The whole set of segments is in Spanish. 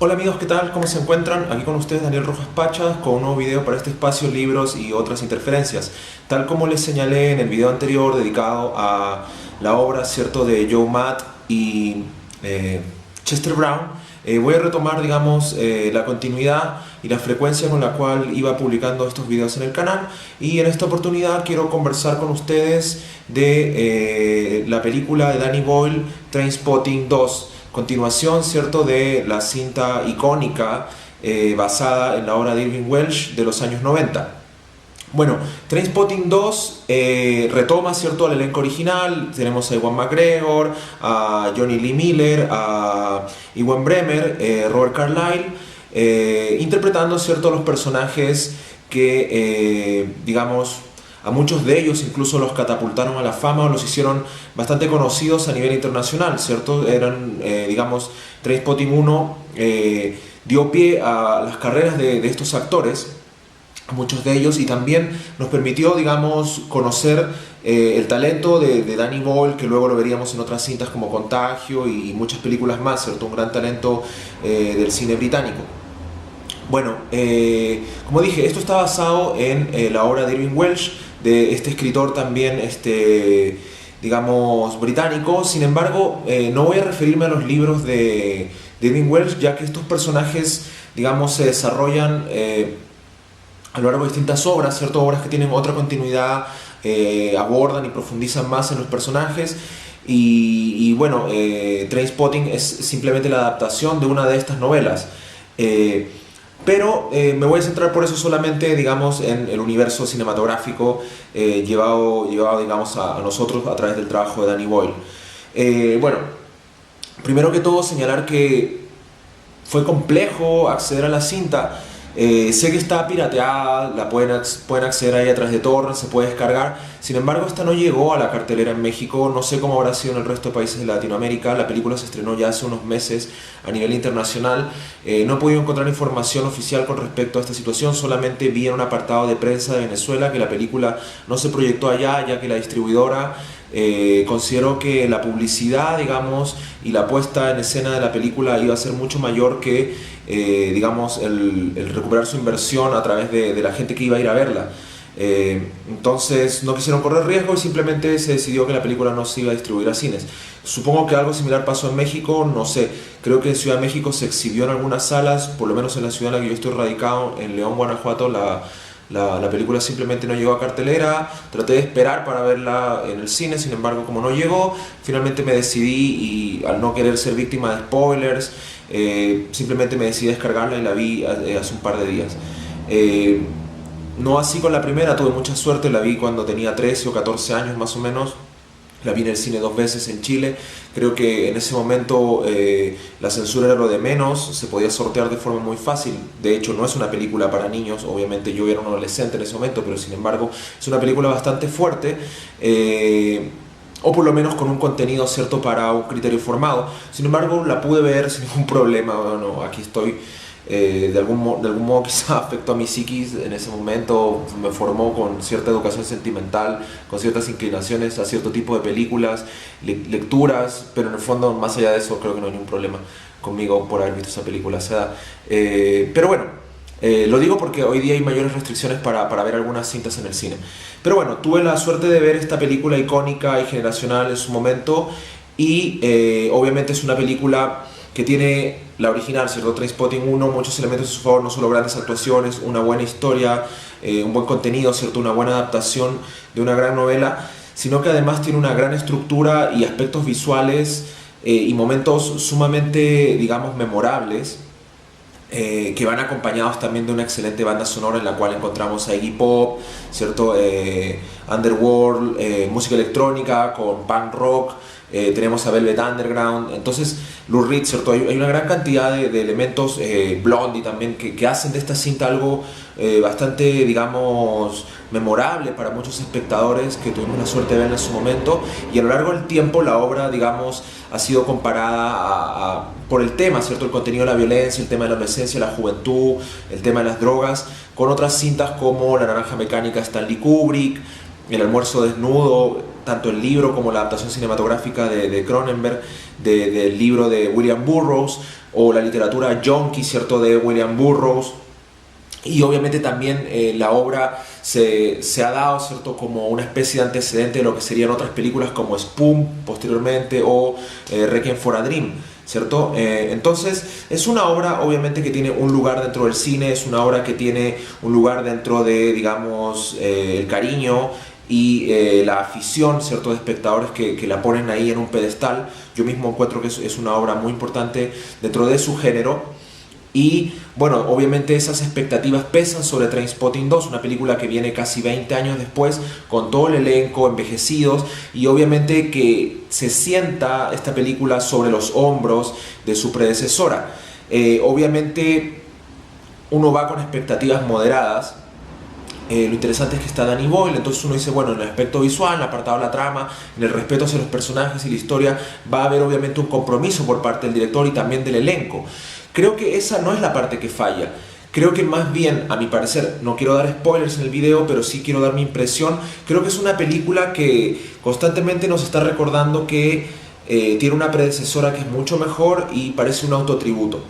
Hola amigos, ¿qué tal? ¿Cómo se encuentran? Aquí con ustedes Daniel Rojas Pachas con un nuevo video para este espacio, libros y otras interferencias. Tal como les señalé en el video anterior dedicado a la obra, ¿cierto?, de Joe Matt y Chester Brown, voy a retomar, digamos, la continuidad y la frecuencia con la cual iba publicando estos videos en el canal, y en esta oportunidad quiero conversar con ustedes de la película de Danny Boyle, Trainspotting 2, continuación, ¿cierto?, de la cinta icónica basada en la obra de Irving Welsh de los años 90. Bueno, Trainspotting 2 retoma, ¿cierto?, al elenco original. Tenemos a Ewan McGregor, a Johnny Lee Miller, a Ewan Bremer, Robert Carlyle, interpretando, ¿cierto?, los personajes que, digamos, a muchos de ellos incluso los catapultaron a la fama o los hicieron bastante conocidos a nivel internacional, ¿cierto? Eran, digamos, Trainspotting 1 dio pie a las carreras de estos actores, a muchos de ellos, y también nos permitió, digamos, conocer el talento de Danny Boyle, que luego lo veríamos en otras cintas como Contagio y muchas películas más, ¿cierto? Un gran talento del cine británico. Bueno, como dije, esto está basado en la obra de Irving Welsh, de este escritor también, digamos, británico. Sin embargo, no voy a referirme a los libros de Irving Welsh, ya que estos personajes, digamos, se desarrollan a lo largo de distintas obras, ¿cierto? Obras que tienen otra continuidad, abordan y profundizan más en los personajes. Y bueno, Trainspotting es simplemente la adaptación de una de estas novelas. Pero me voy a centrar por eso solamente, digamos, en el universo cinematográfico llevado, digamos, a nosotros a través del trabajo de Danny Boyle. Bueno, primero que todo señalar que fue complejo acceder a la cinta. Sé que está pirateada, la pueden acceder ahí a través de torrents, se puede descargar. Sin embargo, esta no llegó a la cartelera en México. No sé cómo habrá sido en el resto de países de Latinoamérica. La película se estrenó ya hace unos meses a nivel internacional. No he podido encontrar información oficial con respecto a esta situación. Solamente vi en un apartado de prensa de Venezuela que la película no se proyectó allá, ya que la distribuidora consideró que la publicidad, digamos, y la puesta en escena de la película iba a ser mucho mayor que, digamos, el recuperar su inversión a través de la gente que iba a ir a verla. Entonces no quisieron correr riesgo y simplemente se decidió que la película no se iba a distribuir a cines. Supongo que algo similar pasó en México, no sé. Creo que en Ciudad de México se exhibió en algunas salas, por lo menos en la ciudad en la que yo estoy radicado, en León, Guanajuato. La película simplemente no llegó a cartelera. Traté de esperar para verla en el cine, sin embargo, como no llegó, finalmente me decidí, y al no querer ser víctima de spoilers, simplemente me decidí a descargarla y la vi hace un par de días. No así con la primera, tuve mucha suerte, la vi cuando tenía 13 o 14 años más o menos. La vi en el cine 2 veces en Chile. Creo que en ese momento la censura era lo de menos, se podía sortear de forma muy fácil. De hecho, no es una película para niños, obviamente yo era un adolescente en ese momento, pero sin embargo es una película bastante fuerte, o por lo menos con un contenido, ¿cierto?, para un criterio formado. Sin embargo, la pude ver sin ningún problema. Bueno, aquí estoy. De algún modo quizá afectó a mi psiquis en ese momento, me formó con cierta educación sentimental, con ciertas inclinaciones a cierto tipo de películas, lecturas, pero en el fondo, más allá de eso, creo que no hay ningún problema conmigo por haber visto esa película a esa edad. Pero bueno, lo digo porque hoy día hay mayores restricciones para ver algunas cintas en el cine. Pero bueno, tuve la suerte de ver esta película icónica y generacional en su momento, y obviamente es una película que tiene la original, ¿cierto?, Trainspotting 1, muchos elementos a su favor, no solo grandes actuaciones, una buena historia, un buen contenido, ¿cierto?, una buena adaptación de una gran novela, sino que además tiene una gran estructura y aspectos visuales y momentos sumamente, digamos, memorables, que van acompañados también de una excelente banda sonora en la cual encontramos a Iggy Pop, ¿cierto?, Underworld, música electrónica con punk rock. Tenemos a Velvet Underground, entonces Lou Reed, ¿cierto? Hay una gran cantidad de elementos, Blondie también, que hacen de esta cinta algo bastante, digamos, memorable para muchos espectadores que tuvimos la suerte de verla en su momento. Y a lo largo del tiempo la obra, digamos, ha sido comparada por el tema, ¿cierto?, el contenido de la violencia, el tema de la adolescencia, la juventud, el tema de las drogas, con otras cintas como La Naranja Mecánica de Stanley Kubrick, El Almuerzo Desnudo, tanto el libro como la adaptación cinematográfica de Cronenberg, del libro de William Burroughs, o la literatura yonki, ¿cierto?, de William Burroughs. Y obviamente también la obra se ha dado, ¿cierto?, como una especie de antecedente de lo que serían otras películas como Spoon posteriormente o Requiem for a Dream, ¿cierto? Entonces es una obra obviamente que tiene un lugar dentro del cine, es una obra que tiene un lugar dentro de, digamos, el cariño y la afición, ¿cierto?, de espectadores que la ponen ahí en un pedestal. Yo mismo encuentro que es una obra muy importante dentro de su género. Y bueno, obviamente esas expectativas pesan sobre Trainspotting 2, una película que viene casi 20 años después, con todo el elenco, envejecidos, y obviamente que se sienta esta película sobre los hombros de su predecesora. Obviamente uno va con expectativas moderadas. Lo interesante es que está Danny Boyle, entonces uno dice, bueno, en el aspecto visual, en el apartado de la trama, en el respeto hacia los personajes y la historia, va a haber obviamente un compromiso por parte del director y también del elenco. Creo que esa no es la parte que falla. Creo que más bien, a mi parecer, no quiero dar spoilers en el video, pero sí quiero dar mi impresión. Creo que es una película que constantemente nos está recordando que tiene una predecesora que es mucho mejor y parece un autotributo.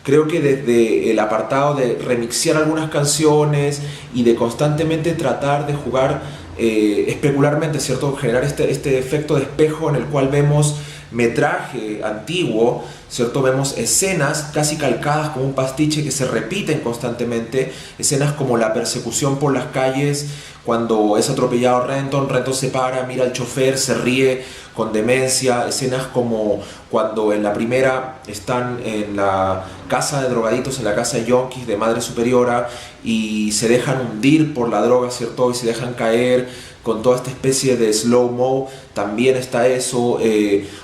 Creo que desde el apartado de remixear algunas canciones y de constantemente tratar de jugar especularmente, ¿cierto?, generar este efecto de espejo en el cual vemos metraje antiguo, ¿cierto? Vemos escenas casi calcadas como un pastiche que se repiten constantemente, escenas como la persecución por las calles cuando es atropellado Renton se para, mira al chofer, se ríe con demencia, escenas como cuando en la primera están en la casa de drogaditos, en la casa de yonkis de Madre Superiora y se dejan hundir por la droga, ¿cierto? Y se dejan caer con toda esta especie de slow-mo, también está eso,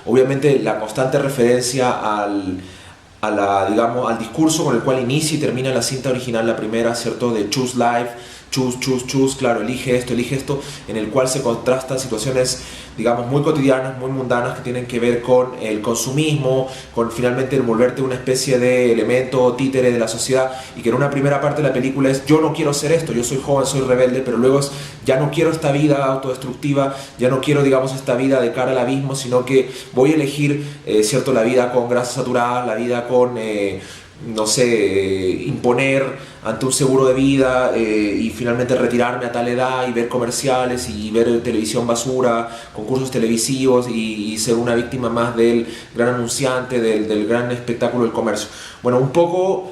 obviamente la constante referencia digamos, al discurso con el cual inicia y termina la cinta original, la primera, ¿cierto?, de Choose Life, choose, claro, elige esto, en el cual se contrastan situaciones, digamos, muy cotidianas, muy mundanas, que tienen que ver con el consumismo, con finalmente el volverte una especie de elemento títere de la sociedad, y que en una primera parte de la película es, yo no quiero ser esto, yo soy joven, soy rebelde, pero luego es, ya no quiero esta vida autodestructiva, ya no quiero, digamos, esta vida de cara al abismo, sino que voy a elegir, ¿cierto?, la vida con grasas saturadas, la vida con no sé, imponer ante un seguro de vida y finalmente retirarme a tal edad y ver comerciales y ver televisión basura, concursos televisivos y ser una víctima más del gran anunciante, del gran espectáculo del comercio. Bueno, un poco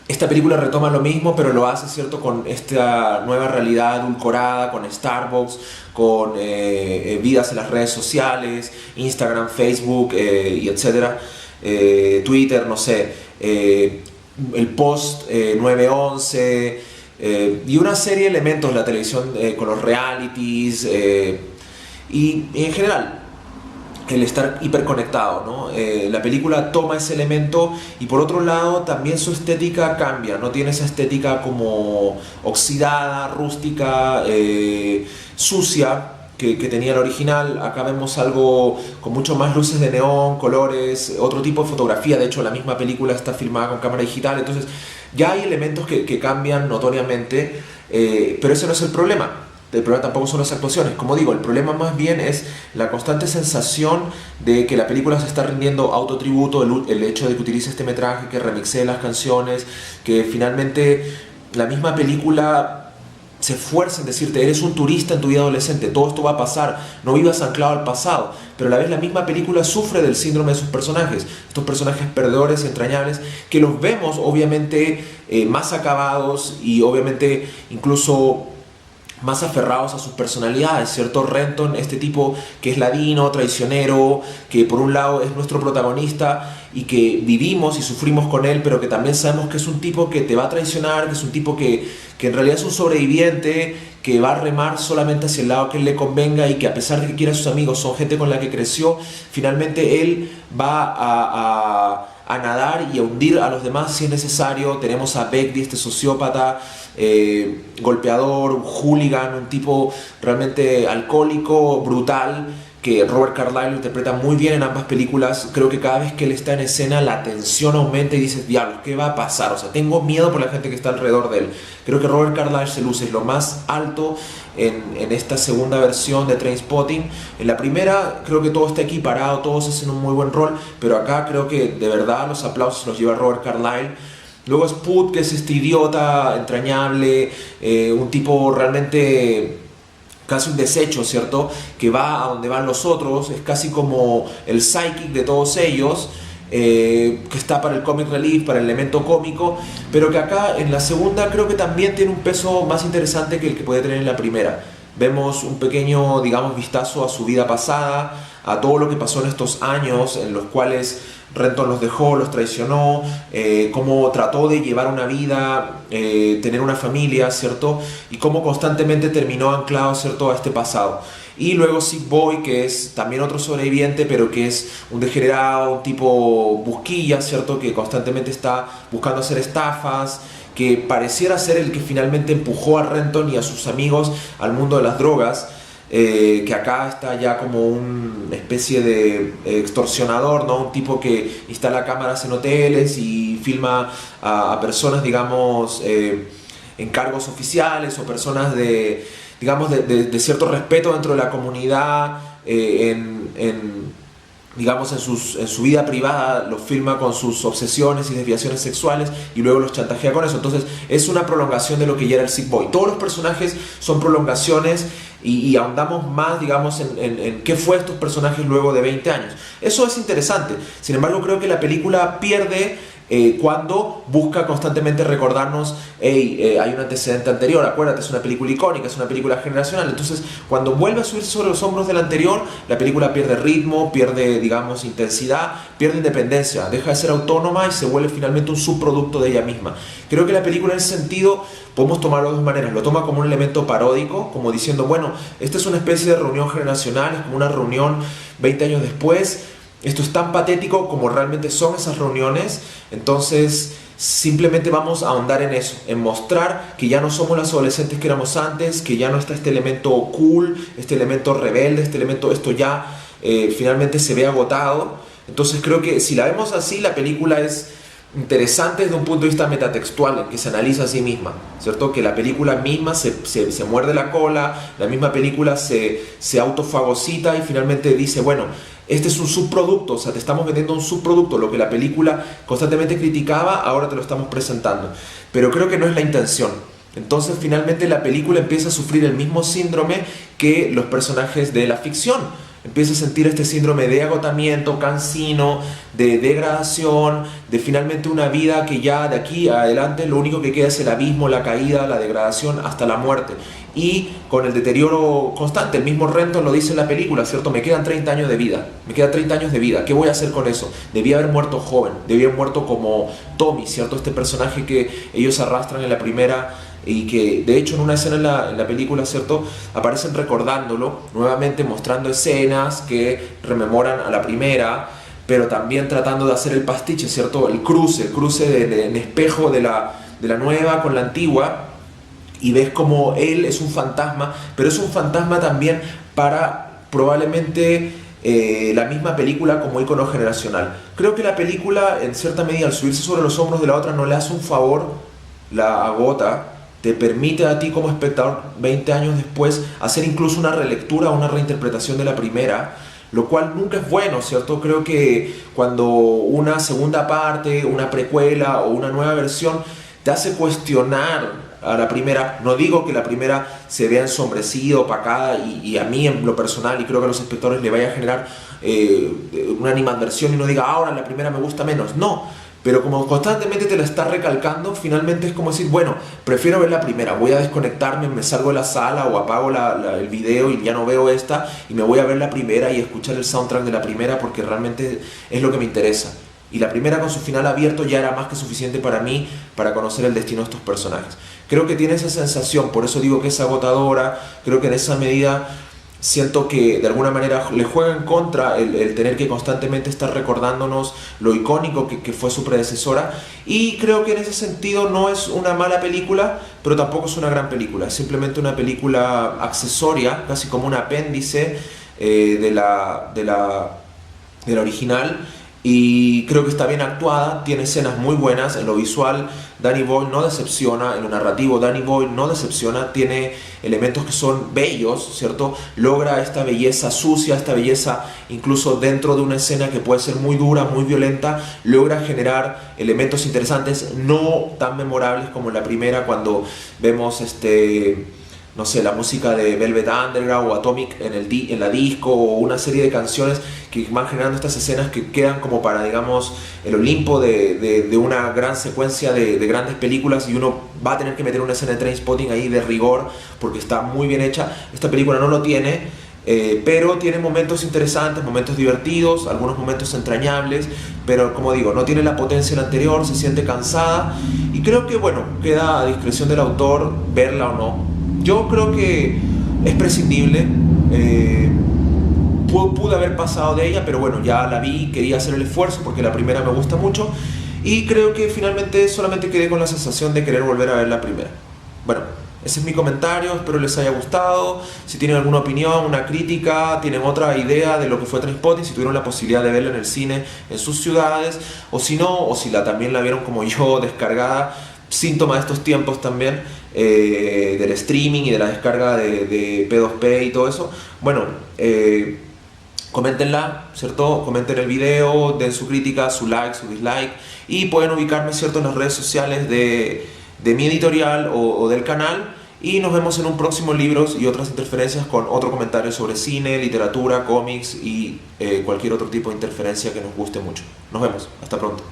esta película retoma lo mismo, pero lo hace, ¿cierto?, con esta nueva realidad edulcorada, con Starbucks, con vidas en las redes sociales, Instagram, Facebook y etcétera. Twitter, no sé, el post 9/11 y una serie de elementos de la televisión con los realities y en general el estar hiperconectado, ¿no? La película toma ese elemento y por otro lado también su estética cambia, no tiene esa estética como oxidada, rústica, sucia que tenía el original. Acá vemos algo con mucho más luces de neón, colores, otro tipo de fotografía. De hecho, la misma película está filmada con cámara digital, entonces ya hay elementos que cambian notoriamente, pero ese no es el problema. El problema tampoco son las actuaciones. Como digo, el problema más bien es la constante sensación de que la película se está rindiendo autotributo, el hecho de que utilice este metraje, que remixee las canciones, que finalmente la misma película se esfuerza en decirte, eres un turista en tu vida adolescente, todo esto va a pasar, no vivas anclado al pasado, pero a la vez la misma película sufre del síndrome de sus personajes, estos personajes perdedores y entrañables, que los vemos obviamente más acabados y obviamente incluso más aferrados a sus personalidades, ¿cierto? Renton, este tipo que es ladino, traicionero, que por un lado es nuestro protagonista y que vivimos y sufrimos con él, pero que también sabemos que es un tipo que te va a traicionar, que es un tipo que en realidad es un sobreviviente, que va a remar solamente hacia el lado que él le convenga y que a pesar de que quiera a sus amigos, son gente con la que creció, finalmente él va a nadar y a hundir a los demás si es necesario. Tenemos a Begbie, este sociópata, golpeador, un hooligan, un tipo realmente alcohólico, brutal, que Robert Carlyle lo interpreta muy bien en ambas películas. Creo que cada vez que él está en escena la tensión aumenta y dices, diablos, ¿qué va a pasar? O sea, tengo miedo por la gente que está alrededor de él. Creo que Robert Carlyle se luce lo más alto en esta segunda versión de Trainspotting. En la primera creo que todo está equiparado, todos hacen un muy buen rol, pero acá creo que de verdad los aplausos los lleva Robert Carlyle. Luego Spud, que es este idiota entrañable, un tipo realmente casi un desecho, ¿cierto? Que va a donde van los otros, es casi como el psychic de todos ellos, que está para el comic relief, para el elemento cómico, pero que acá en la segunda creo que también tiene un peso más interesante que el que puede tener en la primera. Vemos un pequeño, digamos, vistazo a su vida pasada, a todo lo que pasó en estos años en los cuales Renton los dejó, los traicionó, cómo trató de llevar una vida, tener una familia, ¿cierto? Y cómo constantemente terminó anclado, ¿cierto?, a este pasado. Y luego Sick Boy, que es también otro sobreviviente, pero que es un degenerado, un tipo busquilla, ¿cierto?, que constantemente está buscando hacer estafas, que pareciera ser el que finalmente empujó a Renton y a sus amigos al mundo de las drogas. Que acá está ya como una especie de extorsionador, ¿no? Un tipo que instala cámaras en hoteles y filma a personas, digamos, en cargos oficiales o personas digamos, de cierto respeto dentro de la comunidad, digamos, en su vida privada los filma con sus obsesiones y desviaciones sexuales y luego los chantajea con eso. Entonces es una prolongación de lo que ya era el Sick Boy. Todos los personajes son prolongaciones y ahondamos más, digamos, en qué fue estos personajes luego de 20 años. Eso es interesante. Sin embargo, creo que la película pierde cuando busca constantemente recordarnos, hey, hay un antecedente anterior, acuérdate, es una película icónica, es una película generacional. Entonces, cuando vuelve a subirse sobre los hombros del anterior, la película pierde ritmo, pierde, digamos, intensidad, pierde independencia, deja de ser autónoma y se vuelve finalmente un subproducto de ella misma. Creo que la película, en ese sentido, podemos tomarlo de dos maneras. Lo toma como un elemento paródico, como diciendo, bueno, esta es una especie de reunión generacional, es como una reunión 20 años después. Esto es tan patético como realmente son esas reuniones. Entonces simplemente vamos a ahondar en eso, en mostrar que ya no somos los adolescentes que éramos antes, que ya no está este elemento cool, este elemento rebelde, esto ya finalmente se ve agotado. Entonces creo que si la vemos así, la película es interesante desde un punto de vista metatextual, en que se analiza a sí misma, ¿cierto? Que la película misma se muerde la cola, la misma película se autofagocita y finalmente dice, bueno, este es un subproducto, o sea, te estamos vendiendo un subproducto, lo que la película constantemente criticaba, ahora te lo estamos presentando. Pero creo que no es la intención. Entonces finalmente la película empieza a sufrir el mismo síndrome que los personajes de la ficción. Empieza a sentir este síndrome de agotamiento, cansino, de degradación, de finalmente una vida que ya de aquí adelante lo único que queda es el abismo, la caída, la degradación hasta la muerte. Y con el deterioro constante, el mismo Renton lo dice en la película, ¿cierto? Me quedan 30 años de vida, me quedan 30 años de vida, ¿qué voy a hacer con eso? Debí haber muerto joven, debí haber muerto como Tommy, ¿cierto? Este personaje que ellos arrastran en la primera y que de hecho en una escena en la película, ¿cierto?, aparecen recordándolo, nuevamente mostrando escenas que rememoran a la primera, pero también tratando de hacer el pastiche, ¿cierto?, el cruce en espejo de la nueva con la antigua, y ves como él es un fantasma, pero es un fantasma también para probablemente la misma película como icono generacional. Creo que la película, en cierta medida, al subirse sobre los hombros de la otra, no le hace un favor, la agota, te permite a ti como espectador 20 años después hacer incluso una relectura o una reinterpretación de la primera, lo cual nunca es bueno, ¿cierto? Creo que cuando una segunda parte, una precuela o una nueva versión te hace cuestionar a la primera, no digo que la primera se vea ensombrecida, opacada y a mí en lo personal y creo que a los espectadores le vaya a generar una animadversión y no diga ahora la primera me gusta menos, no. Pero como constantemente te la está recalcando, finalmente es como decir, bueno, prefiero ver la primera, voy a desconectarme, me salgo de la sala o apago el video y ya no veo esta y me voy a ver la primera y escuchar el soundtrack de la primera porque realmente es lo que me interesa. Y la primera con su final abierto ya era más que suficiente para mí para conocer el destino de estos personajes. Creo que tiene esa sensación, por eso digo que es agotadora, creo que en esa medida siento que de alguna manera le juega en contra el tener que constantemente estar recordándonos lo icónico que fue su predecesora, y creo que en ese sentido no es una mala película, pero tampoco es una gran película, es simplemente una película accesoria, casi como un apéndice, de la original, y creo que está bien actuada, tiene escenas muy buenas. En lo visual Danny Boyle no decepciona, en lo narrativo Danny Boyle no decepciona, tiene elementos que son bellos, ¿cierto? Logra esta belleza sucia, esta belleza incluso dentro de una escena que puede ser muy dura, muy violenta, logra generar elementos interesantes, no tan memorables como en la primera, cuando vemos no sé, la música de Velvet Underground o Atomic en la disco, o una serie de canciones que van generando estas escenas que quedan como para, digamos, el Olimpo de una gran secuencia de grandes películas, y uno va a tener que meter una escena de Trainspotting ahí de rigor porque está muy bien hecha. Esta película no lo tiene, pero tiene momentos interesantes, momentos divertidos, algunos momentos entrañables, pero como digo, no tiene la potencia del anterior, se siente cansada, y creo que, bueno, queda a discreción del autor verla o no. Yo creo que es prescindible. Pude haber pasado de ella, pero bueno, ya la vi, quería hacer el esfuerzo porque la primera me gusta mucho, y creo que finalmente solamente quedé con la sensación de querer volver a ver la primera. Bueno, ese es mi comentario, espero les haya gustado. Si tienen alguna opinión, una crítica, tienen otra idea de lo que fue Trainspotting, si tuvieron la posibilidad de verla en el cine en sus ciudades, o si no, o si también la vieron como yo, descargada, síntoma de estos tiempos también, del streaming y de la descarga de P2P y todo eso. Bueno, coméntenla, ¿cierto? Comenten el video, den su crítica, su like, su dislike, y pueden ubicarme, ¿cierto?, en las redes sociales de mi editorial o del canal, y nos vemos en un próximo Libros y otras interferencias, con otro comentario sobre cine, literatura, cómics y cualquier otro tipo de interferencia que nos guste mucho. Nos vemos, hasta pronto.